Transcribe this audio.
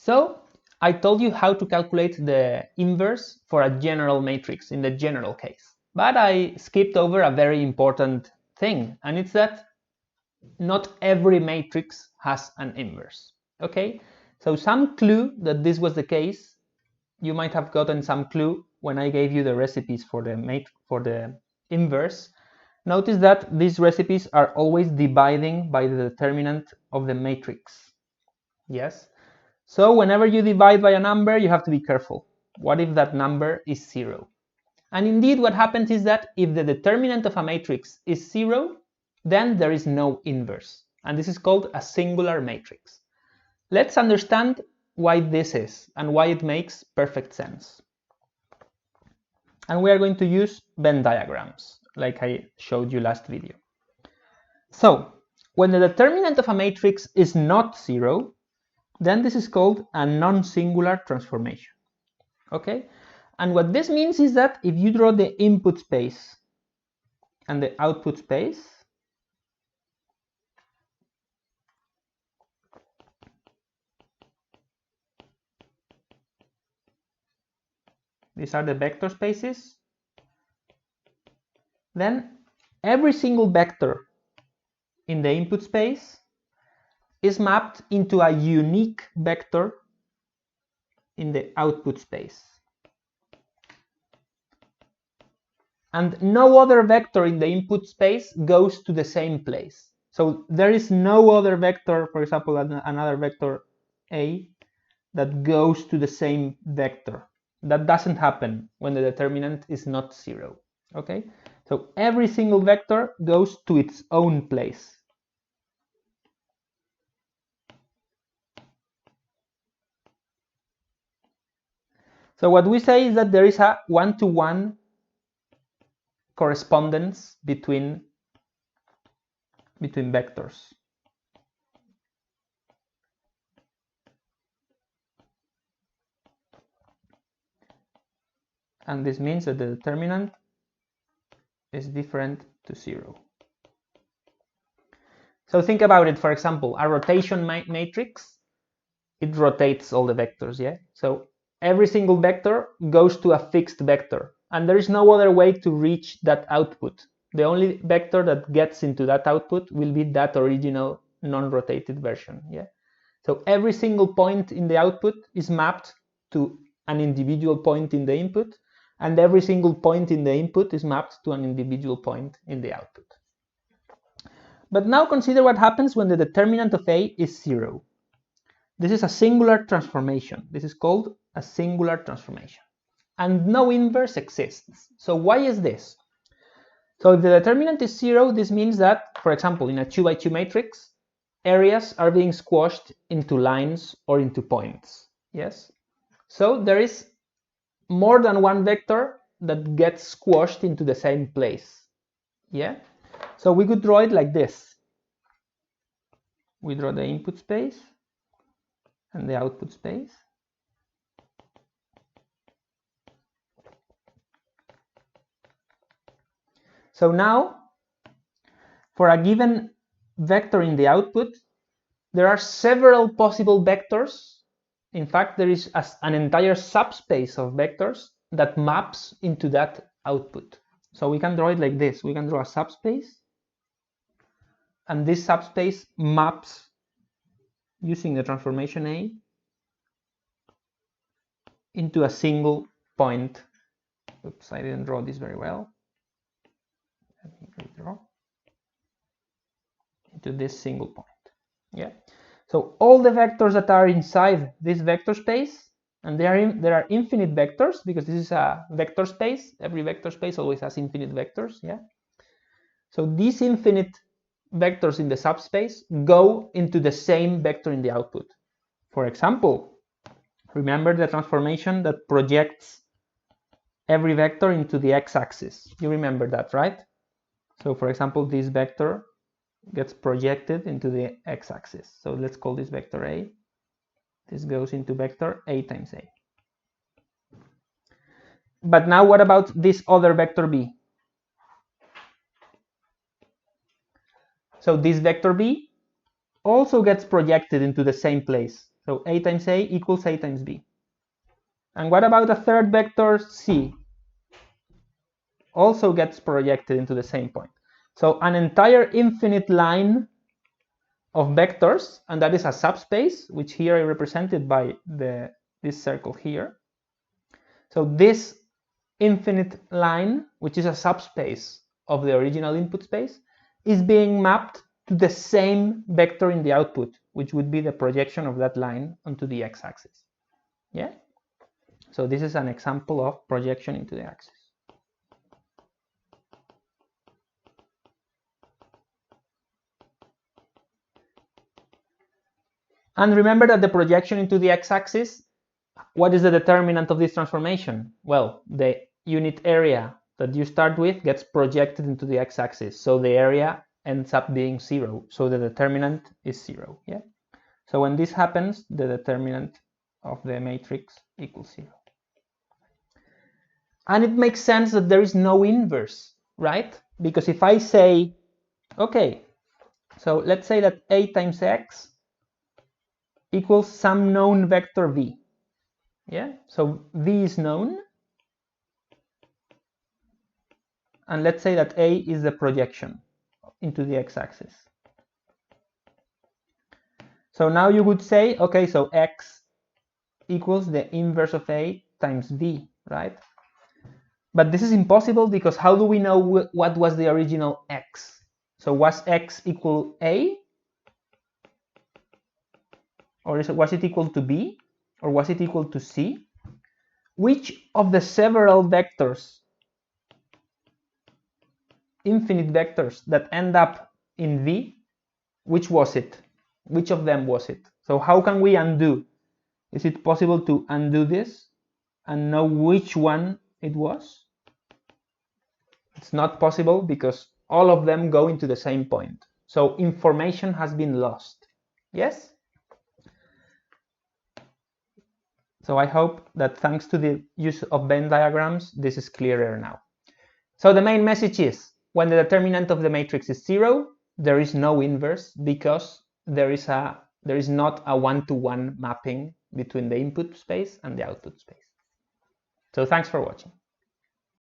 So I told you how to calculate the inverse for a general matrix in the general case. But I skipped over a very important thing, and it's that not every matrix has an inverse. Okay? So some clue that this was the case, you might have gotten some clue when I gave you the recipes for the inverse. Notice that these recipes are always dividing by the determinant of the matrix. Yes? So whenever you divide by a number, you have to be careful. What if that number is 0? And indeed, what happens is that if the determinant of a matrix is 0, then there is no inverse. And this is called a singular matrix. Let's understand why this is and why it makes perfect sense. And we are going to use Venn diagrams, like I showed you last video. So, when the determinant of a matrix is not 0, then this is called a non-singular transformation. Okay? And what this means is that if you draw the input space and the output space, these are the vector spaces, then every single vector in the input space is mapped into a unique vector in the output space. And no other vector in the input space goes to the same place. So there is no other vector, for example, another vector A, that goes to the same vector. That doesn't happen when the determinant is not 0. Okay? So every single vector goes to its own place. So what we say is that there is a one-to-one correspondence between vectors. And this means that the determinant is different to 0. So think about it, for example, a rotation matrix, it rotates all the vectors, yeah? So every single vector goes to a fixed vector, and there is no other way to reach that output. The only vector that gets into that output will be that original non-rotated version, yeah? So every single point in the output is mapped to an individual point in the input, and every single point in the input is mapped to an individual point in the output. But now consider what happens when the determinant of A is 0. This is a singular transformation. This is called a singular transformation. And no inverse exists. So why is this? So if the determinant is 0, this means that, for example, in a 2 by 2 matrix, areas are being squashed into lines or into points. Yes? So there is more than one vector that gets squashed into the same place. Yeah? So we could draw it like this. We draw the input space and the output space. So now, for a given vector in the output, there are several possible vectors. In fact, there is an entire subspace of vectors that maps into that output. So we can draw it like this. We can draw a subspace, and this subspace maps using the transformation A into a single point. Oops, I didn't draw this very well. Let me redraw. Into this single point. Yeah. So all the vectors that are inside this vector space, and there are infinite vectors because this is a vector space. Every vector space always has infinite vectors. Yeah. So these infinite vectors in the subspace go into the same vector in the output. For example, remember the transformation that projects every vector into the x-axis. You remember that, right? So for example, this vector gets projected into the x-axis. So let's call this vector A. This goes into vector A times A. But now what about this other vector B? So this vector B also gets projected into the same place. So A times A equals A times B. And what about a third vector, C? Also gets projected into the same point. So an entire infinite line of vectors, and that is a subspace, which here I represented by this circle here. So this infinite line, which is a subspace of the original input space, is being mapped to the same vector in the output, which would be the projection of that line onto the x-axis. Yeah? So this is an example of projection into the axis. And remember that the projection into the x-axis, what is the determinant of this transformation? Well, the unit area that you start with gets projected into the x-axis. So the area ends up being 0. So the determinant is 0. Yeah. So when this happens, the determinant of the matrix equals 0. And it makes sense that there is no inverse, right? Because if I say, okay, so let's say that A times X equals some known vector V. Yeah, so V is known. And let's say that A is the projection into the x-axis. So now you would say, okay, so X equals the inverse of A times V, right? But this is impossible because how do we know what was the original X? So was X equal A? Or was it equal to B? Or was it equal to C? Which of the several vectors, infinite vectors that end up in V, which was it? Which of them was it? So how can we undo? Is it possible to undo this and know which one it was? It's not possible because all of them go into the same point. So information has been lost. Yes? So I hope that thanks to the use of Venn diagrams, this is clearer now. So the main message is, when the determinant of the matrix is 0, there is no inverse because there is not a one-to-one mapping between the input space and the output space. So thanks for watching.